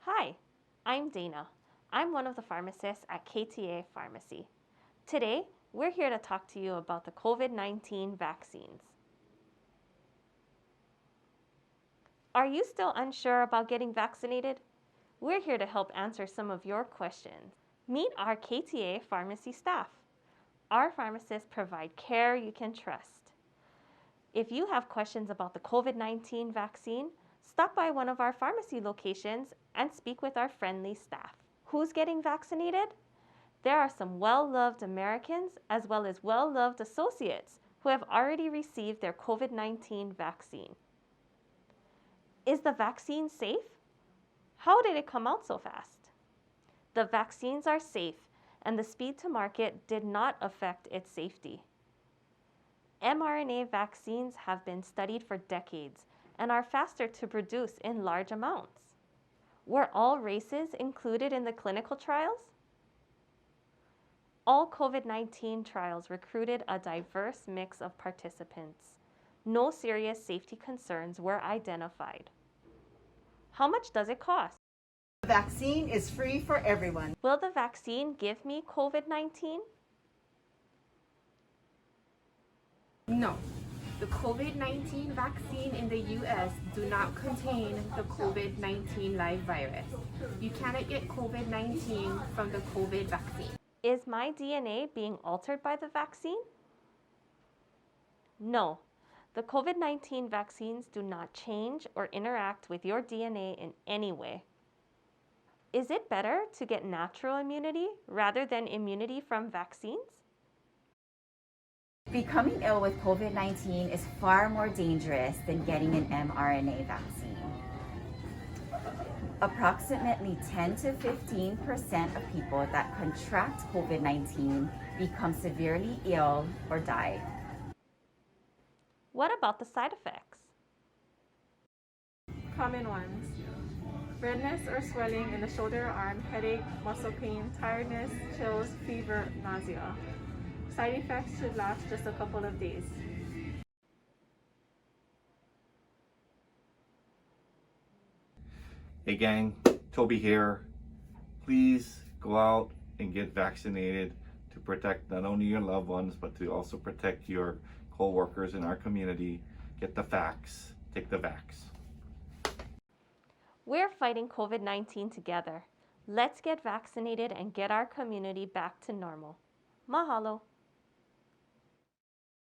Hi, I'm Dana. I'm one of the pharmacists at KTA Pharmacy. Today, we're here to talk to you about the COVID-19 vaccines. Are you still unsure about getting vaccinated? We're here to help answer some of your questions. Meet our KTA Pharmacy staff. Our pharmacists provide care you can trust. If you have questions about the COVID-19 vaccine, stop by one of our pharmacy locations and speak with our friendly staff. Who's getting vaccinated? There are some well-loved Americans as well as well-loved associates who have already received their COVID-19 vaccine. Is the vaccine safe? How did it come out so fast? The vaccines are safe, and the speed to market did not affect its safety. mRNA vaccines have been studied for decades and are faster to produce in large amounts. Were all races included in the clinical trials? All COVID-19 trials recruited a diverse mix of participants. No serious safety concerns were identified. How much does it cost? The vaccine is free for everyone. Will the vaccine give me COVID-19? No. The COVID-19 vaccine in the US do not contain the COVID-19 live virus. You cannot get COVID-19 from the COVID vaccine. Is my DNA being altered by the vaccine? No. The COVID-19 vaccines do not change or interact with your DNA in any way. Is it better to get natural immunity rather than immunity from vaccines? Becoming ill with COVID-19 is far more dangerous than getting an mRNA vaccine. Approximately 10 to 15% of people that contract COVID-19 become severely ill or die. What about the side effects? Common ones: redness or swelling in the shoulder or arm, headache, muscle pain, tiredness, chills, fever, nausea. Side effects should last just a couple of days. Hey gang, Toby here. Please go out and get vaccinated to protect not only your loved ones, but to also protect your co-workers in our community. Get the vax. Take the vax. We're fighting COVID-19 together. Let's get vaccinated and get our community back to normal. Mahalo.